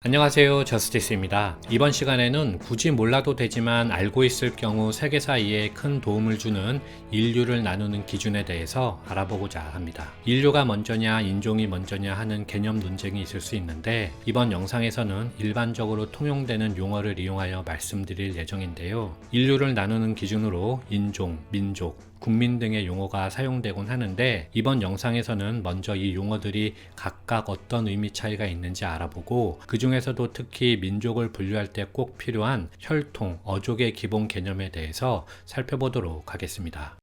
안녕하세요, 저스티스입니다. 이번 시간에는 굳이 몰라도 되지만 알고 있을 경우 세계 사이에 큰 도움을 주는 인류를 나누는 기준에 대해서 알아보고자 합니다. 인류가 먼저냐 인종이 먼저냐 하는 개념 논쟁이 있을 수 있는데, 이번 영상에서는 일반적으로 통용되는 용어를 이용하여 말씀드릴 예정인데요. 인류를 나누는 기준으로 인종, 민족, 국민 등의 용어가 사용되곤 하는데, 이번 영상에서는 먼저 이 용어들이 각각 어떤 의미 차이가 있는지 알아보고, 그 중에서도 특히 민족을 분류할 때 꼭 필요한 혈통, 어족의 기본 개념에 대해서 살펴보도록 하겠습니다.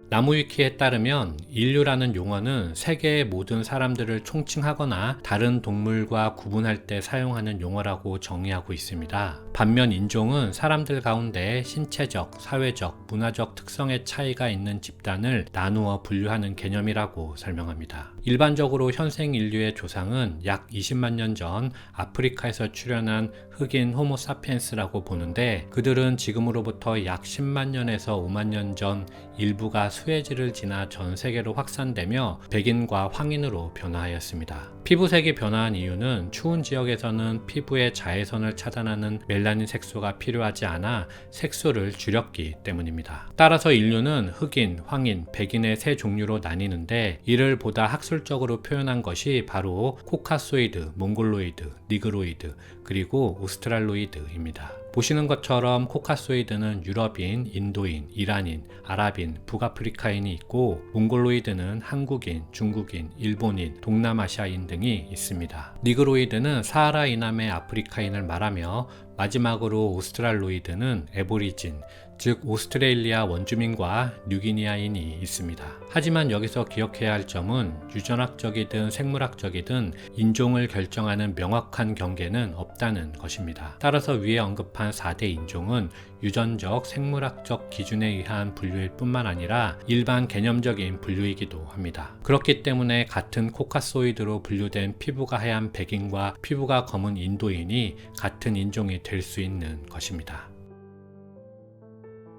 나무위키에 따르면 인류라는 용어는 세계의 모든 사람들을 총칭하거나 다른 동물과 구분할 때 사용하는 용어라고 정의하고 있습니다. 반면 인종은 사람들 가운데 신체적, 사회적, 문화적 특성의 차이가 있는 집단을 나누어 분류하는 개념이라고 설명합니다. 일반적으로 현생 인류의 조상은 약 20만 년 전 아프리카에서 출현한 흑인 호모사피엔스라고 보는데, 그들은 지금으로부터 약 10만 년에서 5만 년 전 일부가 수에즈를 지나 전 세계로 확산되며 백인과 황인으로 변화하였습니다. 피부색이 변화한 이유는 추운 지역에서는 피부의 자외선을 차단하는 멜라닌 색소가 필요하지 않아 색소를 줄였기 때문입니다. 따라서 인류는 흑인, 황인, 백인의 세 종류로 나뉘는데, 이를 보다 학술적으로 표현한 것이 바로 코카소이드, 몽골로이드, 니그로이드, 그리고 오스트랄로이드입니다. 보시는 것처럼 코카소이드는 유럽인, 인도인, 이란인, 아랍인, 북아프리카인이 있고, 몽골로이드는 한국인, 중국인, 일본인, 동남아시아인 등이 있습니다. 니그로이드는 사하라 이남의 아프리카인을 말하며, 마지막으로 오스트랄로이드는 에보리진, 즉 오스트레일리아 원주민과 뉴기니아인이 있습니다. 하지만 여기서 기억해야 할 점은 유전학적이든 생물학적이든 인종을 결정하는 명확한 경계는 없다는 것입니다. 따라서 위에 언급한 4대 인종은 유전적, 생물학적 기준에 의한 분류일 뿐만 아니라 일반 개념적인 분류이기도 합니다. 그렇기 때문에 같은 코카소이드로 분류된 피부가 하얀 백인과 피부가 검은 인도인이 같은 인종이 될 수 있는 것입니다.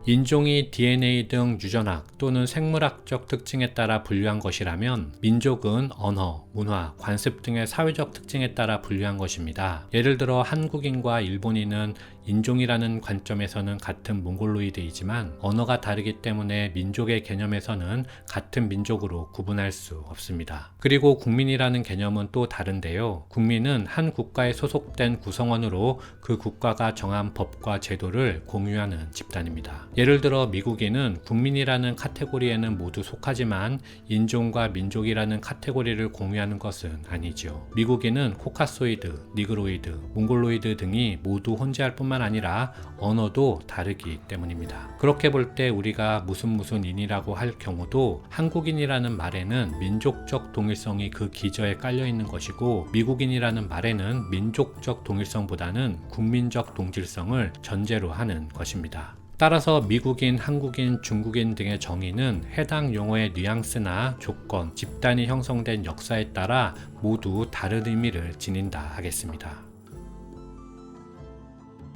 인종이 DNA 등 유전학 또는 생물학적 특징에 따라 분류한 것이라면, 민족은 언어, 문화, 관습 등의 사회적 특징에 따라 분류한 것입니다. 예를 들어 한국인과 일본인은 인종이라는 관점에서는 같은 몽골로이드이지만 언어가 다르기 때문에 민족의 개념에서는 같은 민족으로 구분할 수 없습니다. 그리고 국민이라는 개념은 또 다른데요. 국민은 한 국가에 소속된 구성원으로 그 국가가 정한 법과 제도를 공유하는 집단입니다. 예를 들어 미국인은 국민이라는 카테고리에는 모두 속하지만 인종과 민족이라는 카테고리를 공유하는 것은 아니죠. 미국인은 코카소이드, 니그로이드, 몽골로이드 등이 모두 혼재할 뿐만 아니라 언어도 다르기 때문입니다. 그렇게 볼 때 우리가 무슨 인이라고 할 경우도 한국인이라는 말에는 민족적 동일성이 그 기저에 깔려 있는 것이고, 미국인이라는 말에는 민족적 동일성보다는 국민적 동질성을 전제로 하는 것입니다. 따라서 미국인, 한국인, 중국인 등의 정의는 해당 용어의 뉘앙스나 조건, 집단이 형성된 역사에 따라 모두 다른 의미를 지닌다 하겠습니다.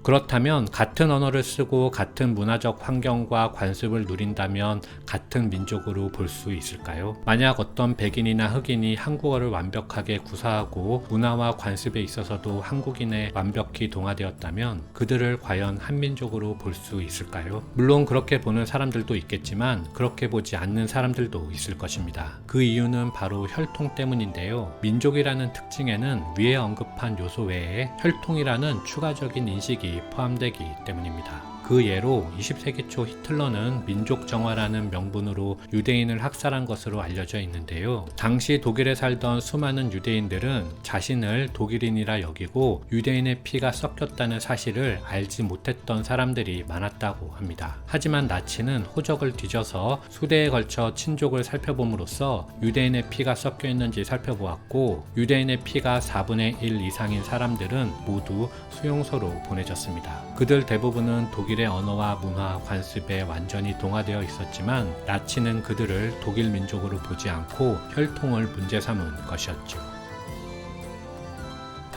그렇다면 같은 언어를 쓰고 같은 문화적 환경과 관습을 누린다면 같은 민족으로 볼 수 있을까요? 만약 어떤 백인이나 흑인이 한국어를 완벽하게 구사하고 문화와 관습에 있어서도 한국인에 완벽히 동화되었다면 그들을 과연 한민족으로 볼 수 있을까요? 물론 그렇게 보는 사람들도 있겠지만 그렇게 보지 않는 사람들도 있을 것입니다. 그 이유는 바로 혈통 때문인데요. 민족이라는 특징에는 위에 언급한 요소 외에 혈통이라는 추가적인 인식이 포함되기 때문입니다. 그 예로 20세기 초 히틀러는 민족정화라는 명분으로 유대인을 학살한 것으로 알려져 있는데요. 당시 독일에 살던 수많은 유대인들은 자신을 독일인이라 여기고 유대인의 피가 섞였다는 사실을 알지 못했던 사람들이 많았다고 합니다. 하지만 나치는 호적을 뒤져서 수대에 걸쳐 친족을 살펴봄으로써 유대인의 피가 섞여 있는지 살펴보았고, 유대인의 피가 4분의 1 이상인 사람들은 모두 수용소로 보내졌습니다. 그들 대부분은 독일의 언어와 문화, 관습에 완전히 동화되어 있었지만 나치는 그들을 독일 민족으로 보지 않고 혈통을 문제 삼은 것이었죠.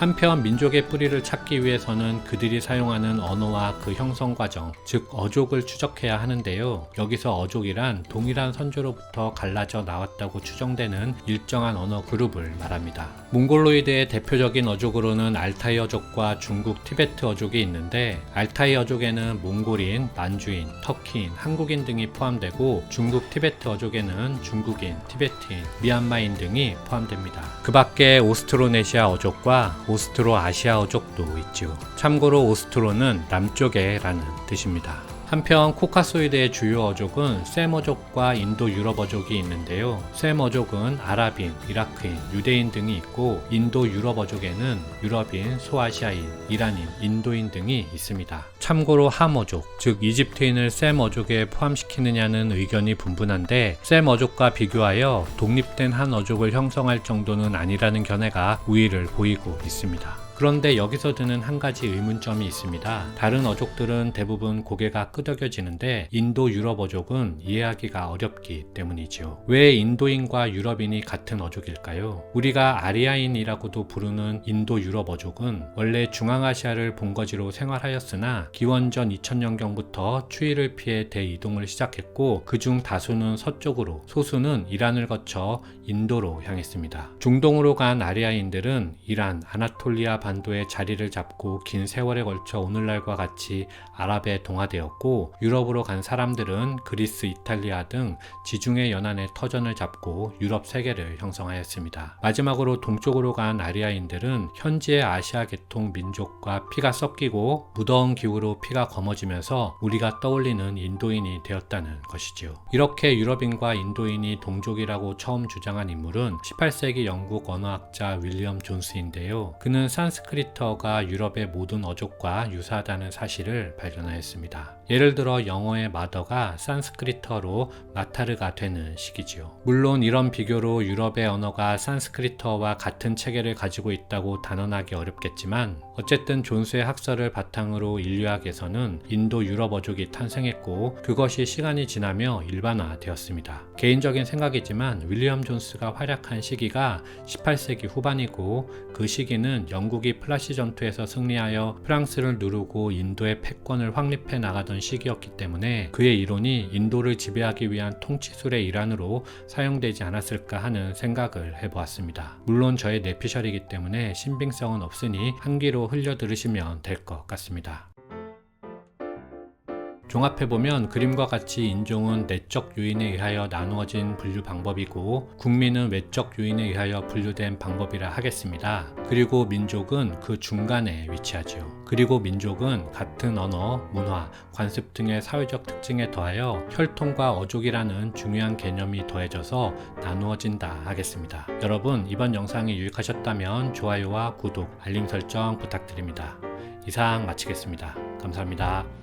한편 민족의 뿌리를 찾기 위해서는 그들이 사용하는 언어와 그 형성 과정, 즉 어족을 추적해야 하는데요. 여기서 어족이란 동일한 선조로부터 갈라져 나왔다고 추정되는 일정한 언어 그룹을 말합니다. 몽골로이드의 대표적인 어족으로는 알타이 어족과 중국 티베트 어족이 있는데, 알타이 어족에는 몽골인, 만주인, 터키인, 한국인 등이 포함되고, 중국 티베트 어족에는 중국인, 티베트인, 미얀마인 등이 포함됩니다. 그 밖에 오스트로네시아 어족과 오스트로아시아 어족도 있죠. 참고로 오스트로는 남쪽에 라는 뜻입니다. 한편 코카소이드의 주요 어족은 셈 어족과 인도 유럽 어족이 있는데요. 셈 어족은 아랍인, 이라크인, 유대인 등이 있고, 인도 유럽 어족에는 유럽인, 소아시아인, 이란인, 인도인 등이 있습니다. 참고로 함 어족, 즉 이집트인을 셈 어족에 포함시키느냐는 의견이 분분한데, 셈 어족과 비교하여 독립된 한 어족을 형성할 정도는 아니라는 견해가 우위를 보이고 있습니다. 그런데 여기서 드는 한 가지 의문점이 있습니다. 다른 어족들은 대부분 고개가 끄덕여지는데 인도 유럽 어족은 이해하기가 어렵기 때문이죠. 왜 인도인과 유럽인이 같은 어족일까요? 우리가 아리아인이라고도 부르는 인도 유럽 어족은 원래 중앙아시아를 본거지로 생활하였으나 기원전 2000년경부터 추위를 피해 대이동을 시작했고, 그중 다수는 서쪽으로, 소수는 이란을 거쳐 인도로 향했습니다. 중동으로 간 아리아인들은 이란, 아나톨리아 반도에 자리를 잡고 긴 세월에 걸쳐 오늘날과 같이 아랍에 동화되었고, 유럽으로 간 사람들은 그리스, 이탈리아 등 지중해 연안의 터전을 잡고 유럽 세계를 형성하였습니다. 마지막으로 동쪽으로 간 아리아인들은 현지의 아시아 계통 민족과 피가 섞이고 무더운 기후로 피가 검어지면서 우리가 떠올리는 인도인이 되었다는 것이지요. 이렇게 유럽인과 인도인이 동족이라고 처음 주장한 인물은 18세기 영국 언어학자 윌리엄 존스인데요. 그는 산스크리트어가 유럽의 모든 어족과 유사하다는 사실을 발견하였습니다. 예를 들어 영어의 마더가 산스크리트어로 마타르가 되는 시기지요. 물론 이런 비교로 유럽의 언어가 산스크리트어와 같은 체계를 가지고 있다고 단언하기 어렵겠지만, 어쨌든 존스의 학설을 바탕으로 인류학에서는 인도 유럽 어족이 탄생했고, 그것이 시간이 지나며 일반화되었습니다. 개인적인 생각이지만 윌리엄 존스가 활약한 시기가 18세기 후반이고, 그 시기는 영국이 플라시 전투에서 승리하여 프랑스를 누르고 인도의 패권을 확립해 나가던 시기였기 때문에 그의 이론이 인도를 지배하기 위한 통치술의 일환으로 사용되지 않았을까 하는 생각을 해보았습니다. 물론 저의 뇌피셜이기 때문에 신빙성은 없으니 한 귀로 흘려 들으시면 될 것 같습니다. 종합해보면 그림과 같이 인종은 내적 요인에 의하여 나누어진 분류 방법이고, 국민은 외적 요인에 의하여 분류된 방법이라 하겠습니다. 그리고 민족은 그 중간에 위치하죠. 그리고 민족은 같은 언어, 문화, 관습 등의 사회적 특징에 더하여 혈통과 어족이라는 중요한 개념이 더해져서 나누어진다 하겠습니다. 여러분, 이번 영상이 유익하셨다면 좋아요와 구독, 알림 설정 부탁드립니다. 이상 마치겠습니다. 감사합니다.